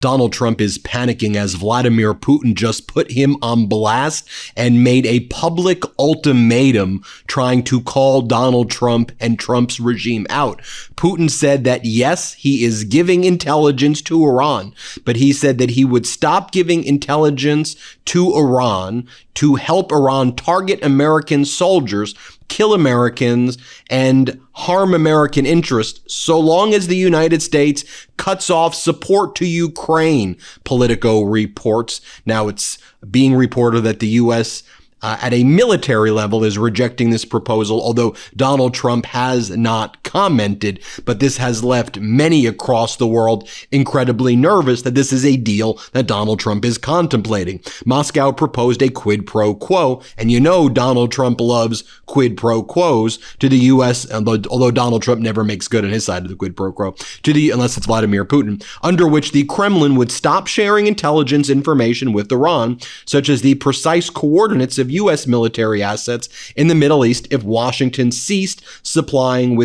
Donald Trump is panicking as Vladimir Putin just put him on blast and made a public ultimatum trying to call Donald Trump and Trump's regime out. Putin said that, yes, he is giving intelligence to Iran, but he said that he would stop giving intelligence to Iran to help Iran target American soldiers, kill Americans, and harm American interests so long as the United States cuts off support to Ukraine, Politico reports. Now it's being reported that the U.S. At a military level is rejecting this proposal, although Donald Trump has not commented. But this has left many across the world incredibly nervous that this is a deal that Donald Trump is contemplating. Moscow proposed a quid pro quo, and you know Donald Trump loves quid pro quos to the U.S., although Donald Trump never makes good on his side of the quid pro quo, unless it's Vladimir Putin, under which the Kremlin would stop sharing intelligence information with Iran, such as the precise coordinates of U.S. military assets in the Middle East if Washington ceased supplying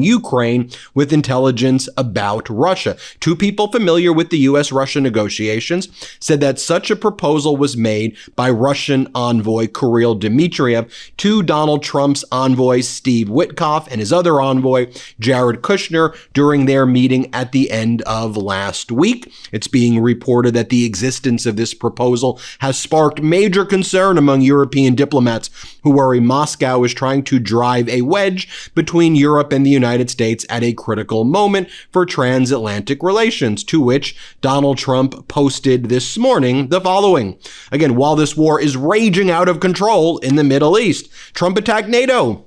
Ukraine with intelligence about Russia. Two people familiar with the U.S.-Russia negotiations said that such a proposal was made by Russian envoy Kirill Dmitriev to Donald Trump's envoy Steve Witkoff and his other envoy Jared Kushner during their meeting at the end of last week. It's being reported that the existence of this proposal has sparked major concern among European diplomats who worry Moscow is trying to drive a wedge between Europe and the United States at a critical moment for transatlantic relations, to which Donald Trump posted this morning the following. Again, while this war is raging out of control in the Middle East, Trump attacked NATO.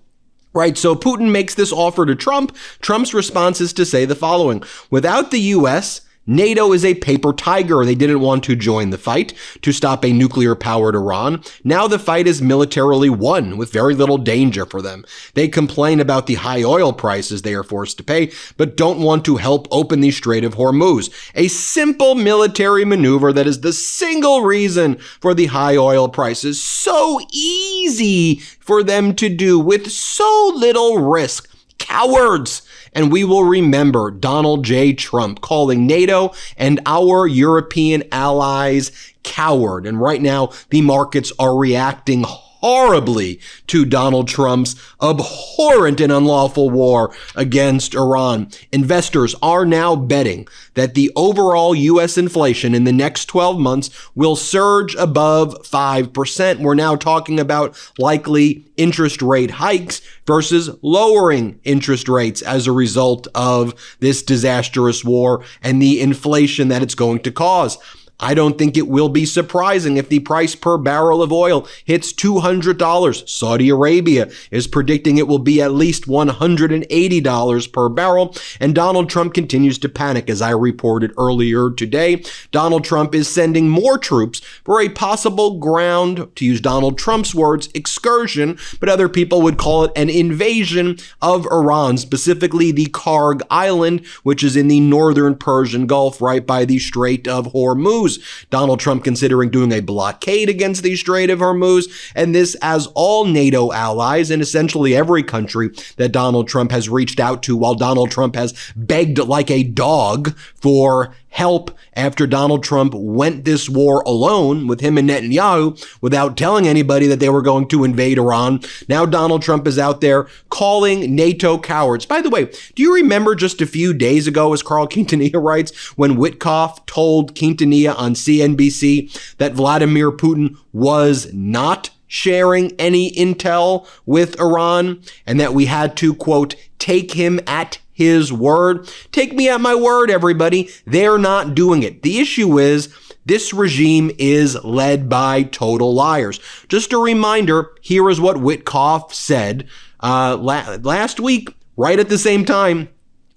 Right, so Putin makes this offer to Trump. Trump's response is to say the following: without the U.S., NATO is a paper tiger. They didn't want to join the fight to stop a nuclear-powered Iran. Now the fight is militarily won with very little danger for them. They complain about the high oil prices they are forced to pay, but don't want to help open the Strait of Hormuz. A simple military maneuver that is the single reason for the high oil prices. So easy for them to do with so little risk. Cowards! And we will remember Donald J. Trump calling NATO and our European allies coward. And right now, the markets are reacting horribly to Donald Trump's abhorrent and unlawful war against Iran. Investors are now betting that the overall U.S. inflation in the next 12 months will surge above 5%. We're now talking about likely interest rate hikes versus lowering interest rates as a result of this disastrous war and the inflation that it's going to cause. I don't think it will be surprising if the price per barrel of oil hits $200. Saudi Arabia is predicting it will be at least $180 per barrel. And Donald Trump continues to panic, as I reported earlier today. Donald Trump is sending more troops for a possible ground, to use Donald Trump's words, excursion, but other people would call it an invasion of Iran, specifically the Karg Island, which is in the northern Persian Gulf, right by the Strait of Hormuz. Donald Trump considering doing a blockade against the Strait of Hormuz, and this as all NATO allies and essentially every country that Donald Trump has reached out to, while Donald Trump has begged like a dog for help after Donald Trump went this war alone with him and Netanyahu without telling anybody that they were going to invade Iran. Now Donald Trump is out there calling NATO cowards. By the way, do you remember just a few days ago, as Carl Quintanilla writes, when Witkoff told Quintanilla on CNBC that Vladimir Putin was not sharing any intel with Iran and that we had to, quote, take him at his word? Take me at my word, everybody. They're not doing it. The issue is this regime is led by total liars. Just a reminder, here is what Witkoff said last week, right at the same time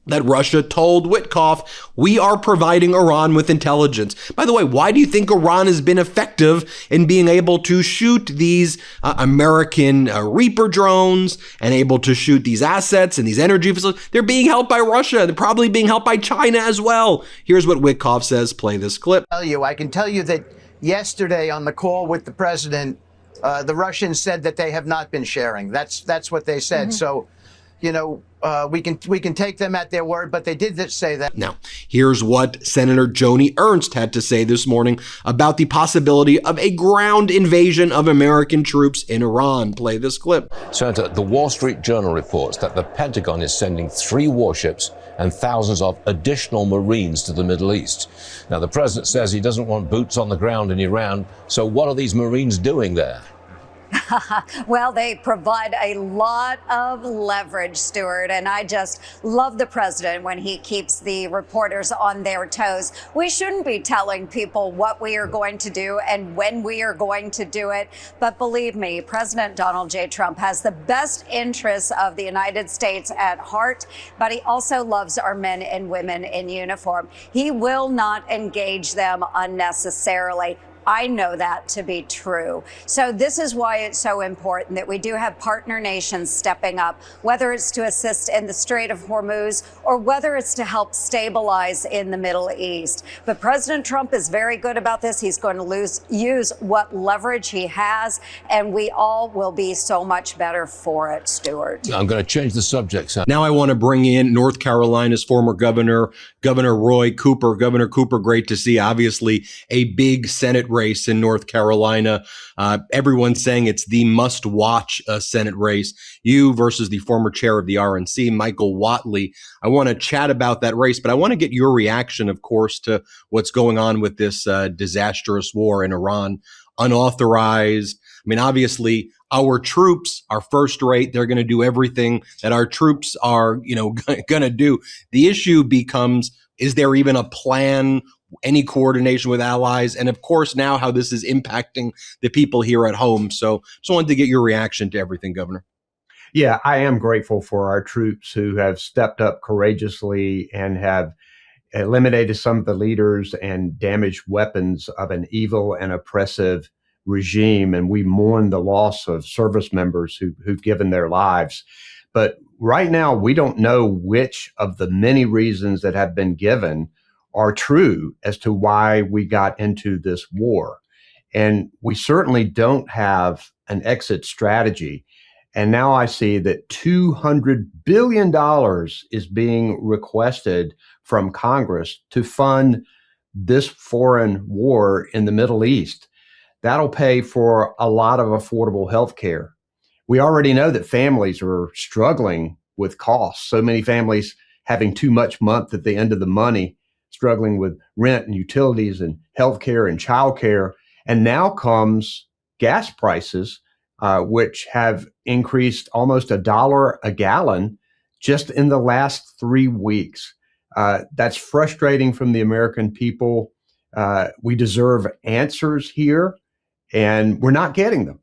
that Russia told Witkoff, we are providing Iran with intelligence. By the way, why do you think Iran has been effective in being able to shoot these American Reaper drones and able to shoot these assets and these energy facilities? They're being helped by Russia. They're probably being helped by China as well. Here's what Witkoff says. Play this clip. I can tell you that yesterday on the call with the president, the Russians said that they have not been sharing. That's what they said. So we can take them at their word, but they did say that. Now, here's what Senator Joni Ernst had to say this morning about the possibility of a ground invasion of American troops in Iran. Play this clip. Senator, the Wall Street Journal reports that the Pentagon is sending 3 warships and thousands of additional Marines to the Middle East. Now, the president says he doesn't want boots on the ground in Iran. So what are these Marines doing there? Well, they provide a lot of leverage, Stuart, and I just love the president when he keeps the reporters on their toes. We shouldn't be telling people what we are going to do and when we are going to do it. But believe me, President Donald J. Trump has the best interests of the United States at heart, but he also loves our men and women in uniform. He will not engage them unnecessarily. I know that to be true. So this is why it's so important that we do have partner nations stepping up, whether it's to assist in the Strait of Hormuz or whether it's to help stabilize in the Middle East. But President Trump is very good about this. He's going to use what leverage he has, and we all will be so much better for it, Stuart. I'm going to change the subject, Senator. Now I want to bring in North Carolina's former governor, Governor Roy Cooper. Governor Cooper, great to see. Obviously, a big Senate race in North Carolina. Everyone's saying it's the must-watch Senate race. You versus the former chair of the RNC, Michael Whatley. I want to chat about that race, but I want to get your reaction, of course, to what's going on with this disastrous war in Iran, unauthorized. I mean, obviously, our troops are first rate. They're going to do everything that our troops are, going to do. The issue becomes, is there even a plan, any coordination with allies? And of course, now how this is impacting the people here at home. So just wanted to get your reaction to everything, Governor. Yeah, I am grateful for our troops who have stepped up courageously and have eliminated some of the leaders and damaged weapons of an evil and oppressive regime. And we mourn the loss of service members who've given their lives. But right now, we don't know which of the many reasons that have been given are true as to why we got into this war. And we certainly don't have an exit strategy. And now I see that $200 billion is being requested from Congress to fund this foreign war in the Middle East. That'll pay for a lot of affordable health care. We already know that families are struggling with costs. So many families having too much month at the end of the money, struggling with rent and utilities and healthcare and childcare. And now comes gas prices, which have increased almost $1 a gallon just in the last 3 weeks. That's frustrating from the American people. We deserve answers here, and we're not getting them.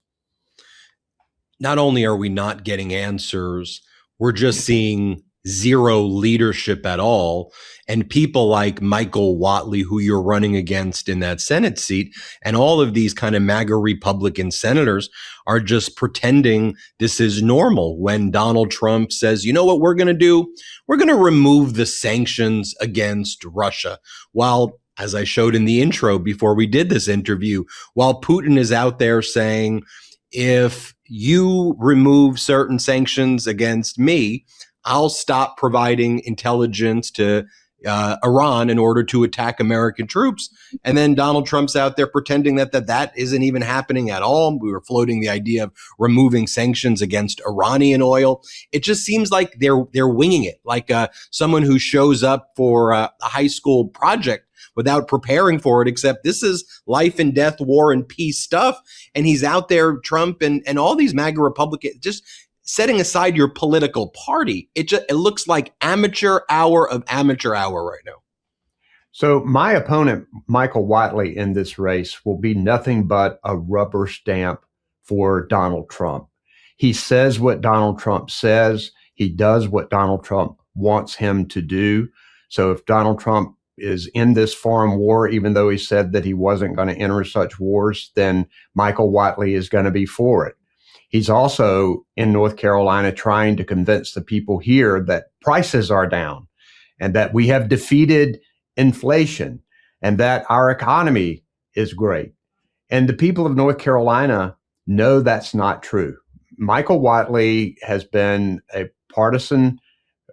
Not only are we not getting answers, we're just seeing zero leadership at all. And people like Michael Whatley, who you're running against in that Senate seat, and all of these kind of MAGA Republican senators are just pretending this is normal when Donald Trump says, you know what we're going to do? We're going to remove the sanctions against Russia. While, as I showed in the intro before we did this interview, while Putin is out there saying, if you remove certain sanctions against me, I'll stop providing intelligence to Iran in order to attack American troops. And then Donald Trump's out there pretending that isn't even happening at all. We were floating the idea of removing sanctions against Iranian oil. It just seems like they're winging it, like someone who shows up for a high school project without preparing for it, except this is life and death, war and peace stuff. And he's out there, Trump and all these MAGA Republicans, just setting aside your political party. It looks like amateur hour of amateur hour right now. So my opponent, Michael Whatley, in this race will be nothing but a rubber stamp for Donald Trump. He says what Donald Trump says. He does what Donald Trump wants him to do. So if Donald Trump is in this foreign war, even though he said that he wasn't going to enter such wars, then Michael Whatley is going to be for it. He's also in North Carolina trying to convince the people here that prices are down and that we have defeated inflation and that our economy is great. And the people of North Carolina know that's not true. Michael Whatley has been a partisan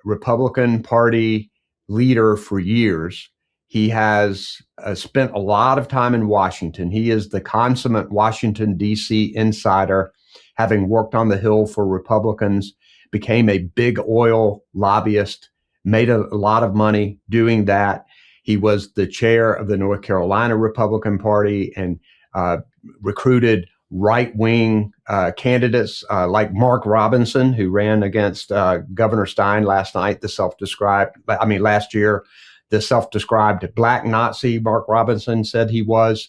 Republican Party leader for years. He has spent a lot of time in Washington. He is the consummate Washington, D.C. insider, having worked on the Hill for Republicans, became a big oil lobbyist, made a lot of money doing that. He was the chair of the North Carolina Republican Party and recruited right-wing candidates like Mark Robinson, who ran against Governor Stein last year, the self-described black Nazi Mark Robinson said he was.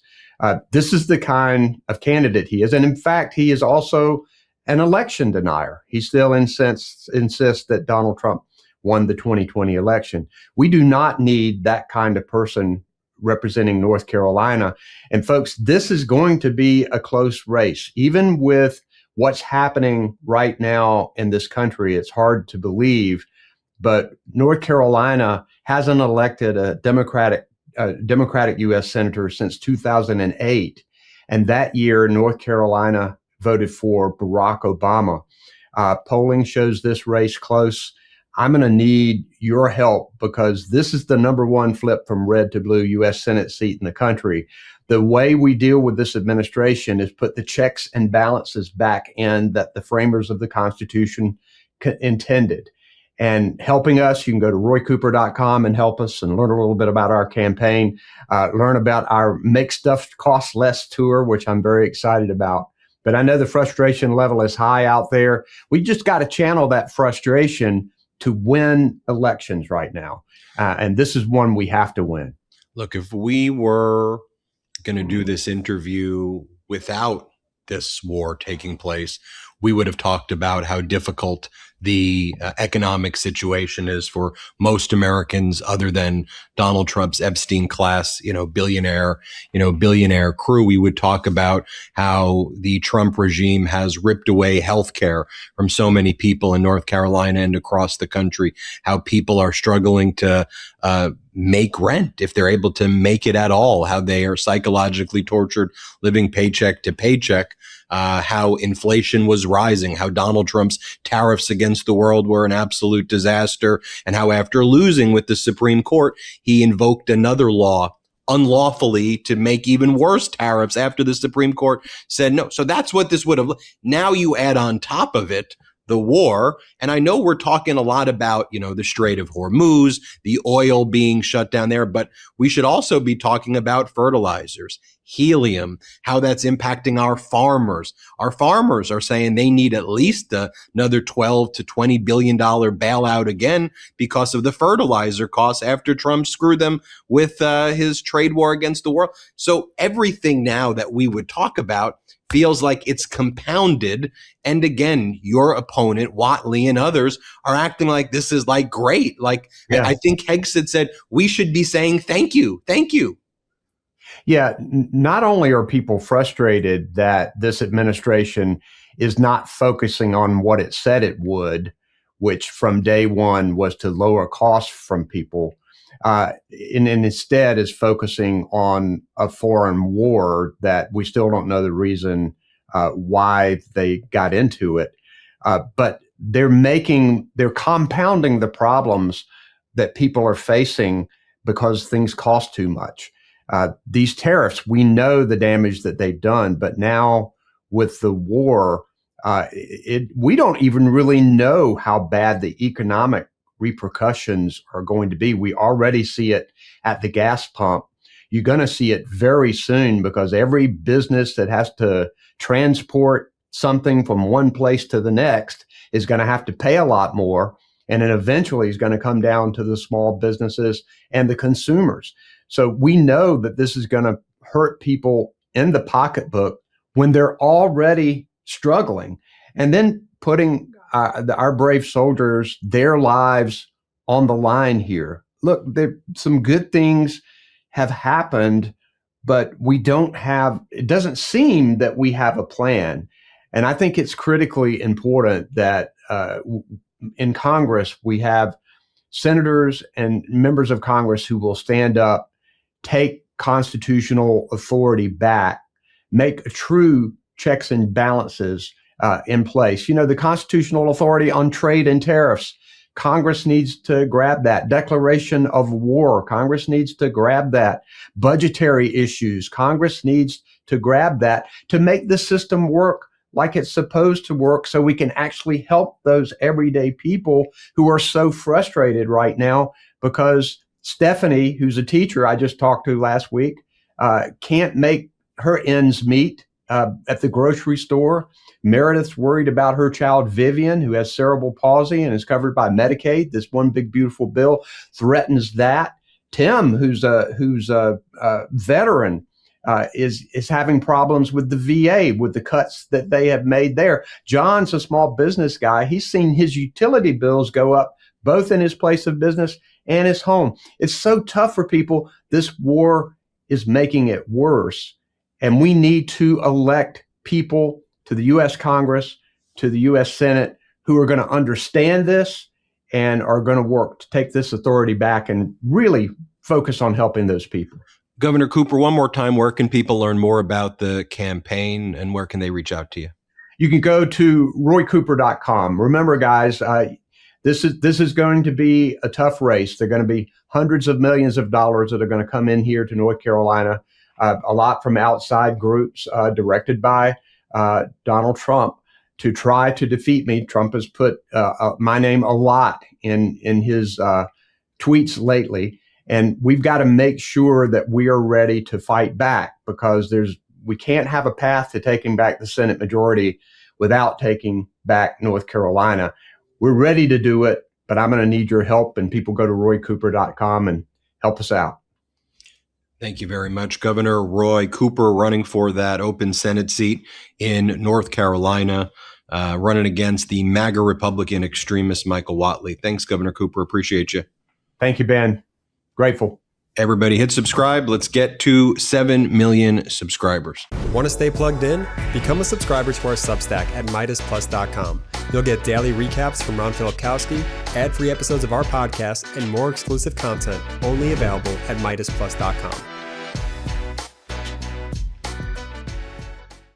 This is the kind of candidate he is. And in fact, he is also an election denier. He still insists that Donald Trump won the 2020 election. We do not need that kind of person representing North Carolina. And folks, this is going to be a close race. Even with what's happening right now in this country, it's hard to believe, but North Carolina hasn't elected a Democratic U.S. senator since 2008. And that year, North Carolina voted for Barack Obama. Polling shows this race close. I'm going to need your help because this is the number one flip from red to blue U.S. Senate seat in the country. The way we deal with this administration is put the checks and balances back in that the framers of the Constitution intended. And helping us, you can go to roycooper.com and help us and learn a little bit about our campaign, learn about our Make Stuff Cost Less tour, which I'm very excited about. But I know the frustration level is high out there. We just got to channel that frustration to win elections right now. And this is one we have to win. Look, if we were going to do this interview without this war taking place, we would have talked about how difficult the economic situation is for most Americans other than Donald Trump's Epstein class, billionaire crew. We would talk about how the Trump regime has ripped away health care from so many people in North Carolina and across the country, how people are struggling to make rent if they're able to make it at all, how they are psychologically tortured living paycheck to paycheck, how inflation was rising, how Donald Trump's tariffs against the world were an absolute disaster, and how after losing with the Supreme Court, he invoked another law unlawfully to make even worse tariffs after the Supreme Court said no. So that's what this would have. Now you add on top of it the war. And I know we're talking a lot about, the Strait of Hormuz, the oil being shut down there, but we should also be talking about fertilizers, helium, how that's impacting our farmers. Our farmers are saying they need at least another $12 to $20 billion bailout again because of the fertilizer costs after Trump screwed them with his trade war against the world. So everything now that we would talk about feels like it's compounded. And again, your opponent, Watley and others are acting like this is like great. Like, yeah. I think Hegseth said, we should be saying, thank you. Thank you. Yeah. Not only are people frustrated that this administration is not focusing on what it said it would, which from day one was to lower costs from people, and instead is focusing on a foreign war that we still don't know the reason why they got into it. But they're compounding the problems that people are facing because things cost too much. These tariffs, we know the damage that they've done, but now with the war, we don't even really know how bad the economic repercussions are going to be. We already see it at the gas pump. You're going to see it very soon because every business that has to transport something from one place to the next is going to have to pay a lot more. And then eventually is going to come down to the small businesses and the consumers. So we know that this is going to hurt people in the pocketbook when they're already struggling. And then putting our brave soldiers, their lives on the line here. Look, some good things have happened, but it doesn't seem that we have a plan. And I think it's critically important that in Congress, we have senators and members of Congress who will stand up, take constitutional authority back, make true checks and balances, in place. You know, the constitutional authority on trade and tariffs. Congress needs to grab that. Declaration of war. Congress needs to grab that. Budgetary issues. Congress needs to grab that to make the system work like it's supposed to work, so we can actually help those everyday people who are so frustrated right now because Stephanie, who's a teacher I just talked to last week, can't make her ends meet at the grocery store. Meredith's worried about her child, Vivian, who has cerebral palsy and is covered by Medicaid. This one big, beautiful bill threatens that. Tim, who's a veteran, is having problems with the VA, with the cuts that they have made there. John's a small business guy. He's seen his utility bills go up, both in his place of business and his home. It's so tough for people. This war is making it worse. And we need to elect people to the U.S. Congress, to the U.S. Senate, who are going to understand this and are going to work to take this authority back and really focus on helping those people. Governor Cooper, one more time, where can people learn more about the campaign and where can they reach out to you? You can go to roycooper.com. Remember, guys, this is going to be a tough race. There are going to be hundreds of millions of dollars that are going to come in here to North Carolina, a lot from outside groups directed by Donald Trump to try to defeat me. Trump has put my name a lot in his tweets lately. And we've got to make sure that we are ready to fight back, because we can't have a path to taking back the Senate majority without taking back North Carolina. We're ready to do it, but I'm going to need your help, and people go to roycooper.com and help us out. Thank you very much, Governor Roy Cooper, running for that open Senate seat in North Carolina, running against the MAGA Republican extremist Michael Whatley. Thanks, Governor Cooper. Appreciate you. Thank you, Ben. Grateful. Everybody hit subscribe. Let's get to 7 million subscribers. Want to stay plugged in? Become a subscriber to our Substack at MeidasPlus.com. You'll get daily recaps from Ron Filipkowski, ad-free episodes of our podcast, and more exclusive content only available at MeidasPlus.com.